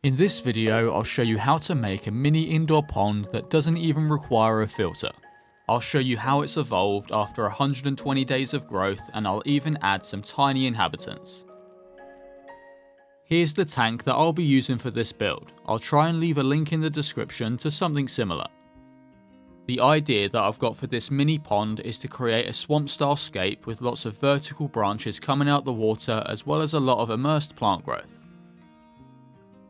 In this video, I'll show you how to make a mini indoor pond that doesn't even require a filter. I'll show you how it's evolved after 120 days of growth, and I'll even add some tiny inhabitants. Here's the tank that I'll be using for this build. I'll try and leave a link in the description to something similar. The idea that I've got for this mini pond is to create a swamp style scape with lots of vertical branches coming out the water, as well as a lot of immersed plant growth.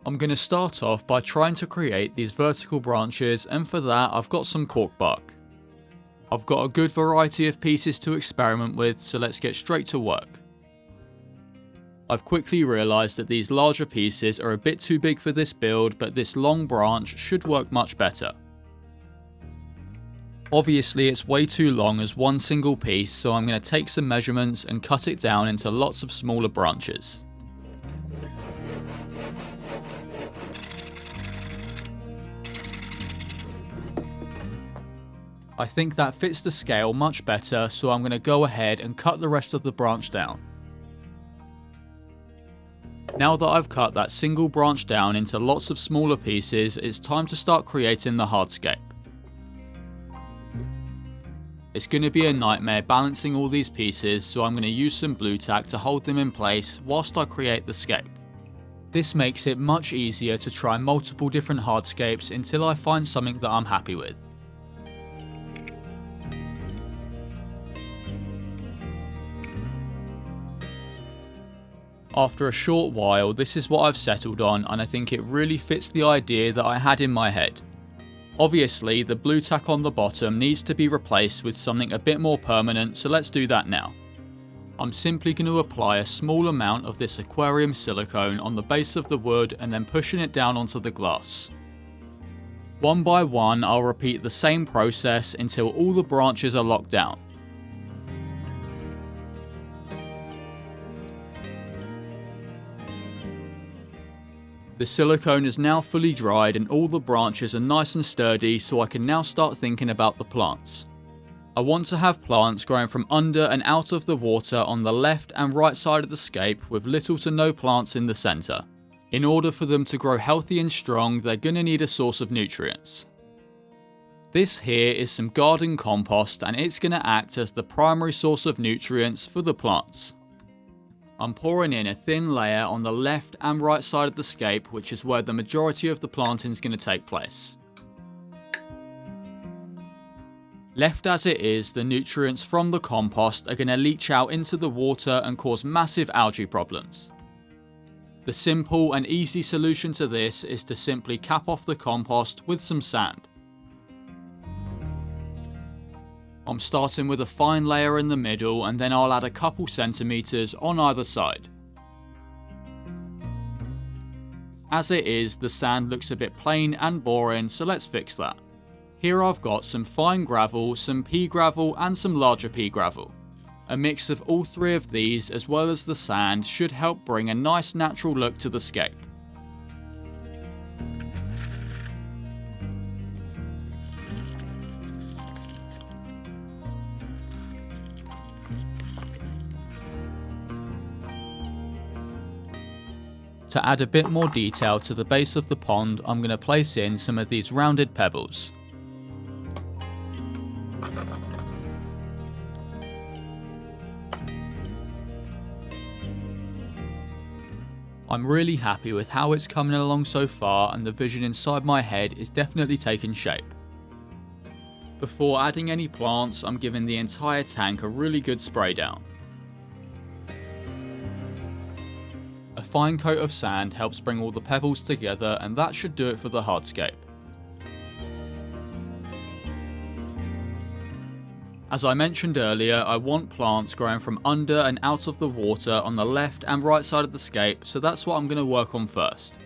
I'm going to start off by trying to create these vertical branches, and for that I've got some cork bark. I've got a good variety of pieces to experiment with, so let's get straight to work. I've quickly realised that these larger pieces are a bit too big for this build, but this long branch should work much better. Obviously it's way too long as one single piece, so I'm going to take some measurements and cut it down into lots of smaller branches. I think that fits the scale much better, so I'm going to go ahead and cut the rest of the branch down. Now that I've cut that single branch down into lots of smaller pieces, it's time to start creating the hardscape. It's going to be a nightmare balancing all these pieces, so I'm going to use some blue tack to hold them in place whilst I create the scape. This makes it much easier to try multiple different hardscapes until I find something that I'm happy with. After a short while, this is what I've settled on, and I think it really fits the idea that I had in my head. Obviously, the blue tack on the bottom needs to be replaced with something a bit more permanent, so let's do that now. I'm simply going to apply a small amount of this aquarium silicone on the base of the wood and then pushing it down onto the glass. One by one, I'll repeat the same process until all the branches are locked down. The silicone is now fully dried and all the branches are nice and sturdy, so I can now start thinking about the plants. I want to have plants growing from under and out of the water on the left and right side of the scape, with little to no plants in the centre. In order for them to grow healthy and strong, they're going to need a source of nutrients. This here is some garden compost, and it's going to act as the primary source of nutrients for the plants. I'm pouring in a thin layer on the left and right side of the scape, which is where the majority of the planting is going to take place. Left as it is, the nutrients from the compost are going to leach out into the water and cause massive algae problems. The simple and easy solution to this is to simply cap off the compost with some sand. I'm starting with a fine layer in the middle, and then I'll add a couple centimetres on either side. As it is, the sand looks a bit plain and boring, so let's fix that. Here I've got some fine gravel, some pea gravel and some larger pea gravel. A mix of all three of these as well as the sand should help bring a nice natural look to the scape. To add a bit more detail to the base of the pond, I'm going to place in some of these rounded pebbles. I'm really happy with how it's coming along so far, and the vision inside my head is definitely taking shape. Before adding any plants, I'm giving the entire tank a really good spray down. A fine coat of sand helps bring all the pebbles together, and that should do it for the hardscape. As I mentioned earlier, I want plants growing from under and out of the water on the left and right side of the scape, so that's what I'm going to work on first.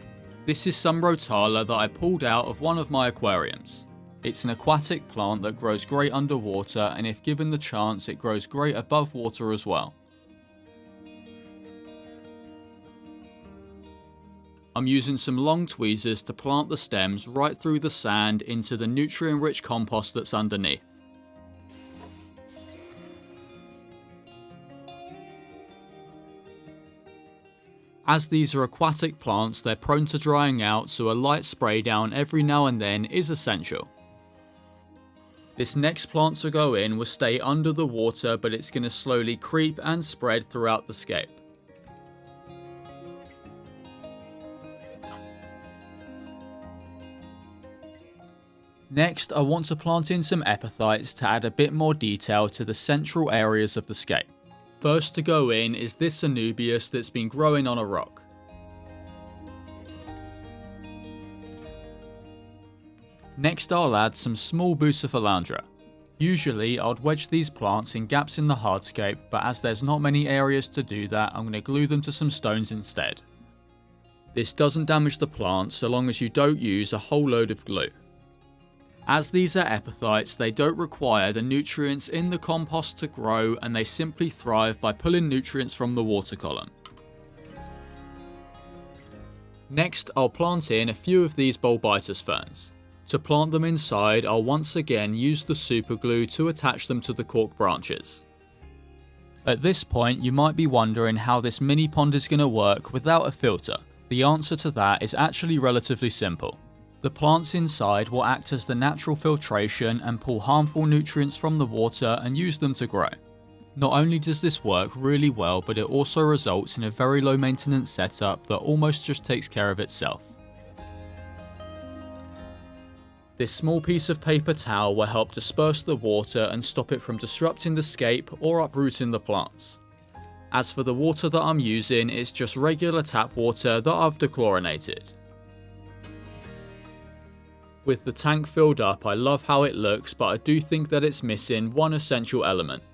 This is some Rotala that I pulled out of one of my aquariums. It's an aquatic plant that grows great underwater, and if given the chance, it grows great above water as well. I'm using some long tweezers to plant the stems right through the sand into the nutrient-rich compost that's underneath. As these are aquatic plants, they're prone to drying out, so a light spray down every now and then is essential. This next plant to go in will stay under the water, but it's going to slowly creep and spread throughout the scape. Next, I want to plant in some epiphytes to add a bit more detail to the central areas of the scape. First to go in is this Anubias that's been growing on a rock. Next I'll add some small Bucephalandra. Usually I'd wedge these plants in gaps in the hardscape, but as there's not many areas to do that, I'm going to glue them to some stones instead. This doesn't damage the plant so long as you don't use a whole load of glue. As these are epiphytes, they don't require the nutrients in the compost to grow, and they simply thrive by pulling nutrients from the water column. Next, I'll plant in a few of these Bolbitis ferns. To plant them inside, I'll once again use the super glue to attach them to the cork branches. At this point, you might be wondering how this mini pond is going to work without a filter. The answer to that is actually relatively simple. The plants inside will act as the natural filtration and pull harmful nutrients from the water and use them to grow. Not only does this work really well, but it also results in a very low maintenance setup that almost just takes care of itself. This small piece of paper towel will help disperse the water and stop it from disrupting the scape or uprooting the plants. As for the water that I'm using, it's just regular tap water that I've dechlorinated. With the tank filled up, I love how it looks, but I do think that it's missing one essential element.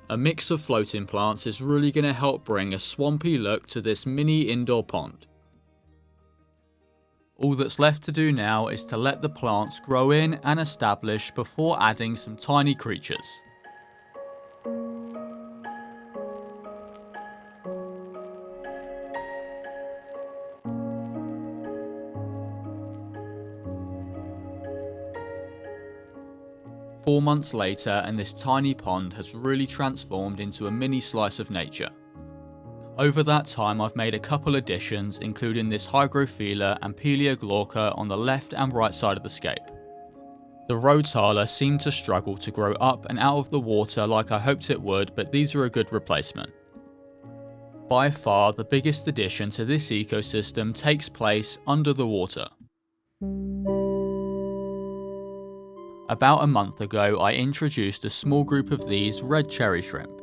A mix of floating plants is really going to help bring a swampy look to this mini indoor pond. All that's left to do now is to let the plants grow in and establish before adding some tiny creatures. Four months later, and this tiny pond has really transformed into a mini slice of nature. Over that time, I've made a couple additions, including this Hygrophila and Pilea glauca on the left and right side of the scape. The Rotala seemed to struggle to grow up and out of the water like I hoped it would, but these are a good replacement. By far, the biggest addition to this ecosystem takes place under the water. About a month ago, I introduced a small group of these red cherry shrimp.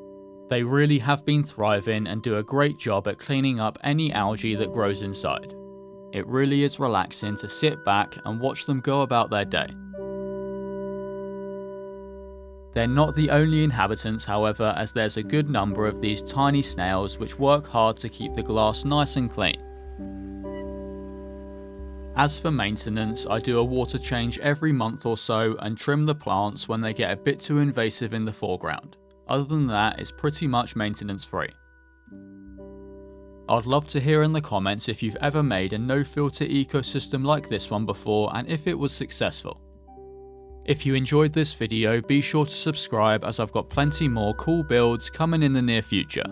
They really have been thriving and do a great job at cleaning up any algae that grows inside. It really is relaxing to sit back and watch them go about their day. They're not the only inhabitants, however, as there's a good number of these tiny snails which work hard to keep the glass nice and clean. As for maintenance, I do a water change every month or so and trim the plants when they get a bit too invasive in the foreground. Other than that, it's pretty much maintenance free. I'd love to hear in the comments if you've ever made a no-filter ecosystem like this one before and if it was successful. If you enjoyed this video, be sure to subscribe as I've got plenty more cool builds coming in the near future.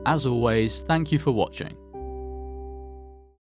As always, thank you for watching.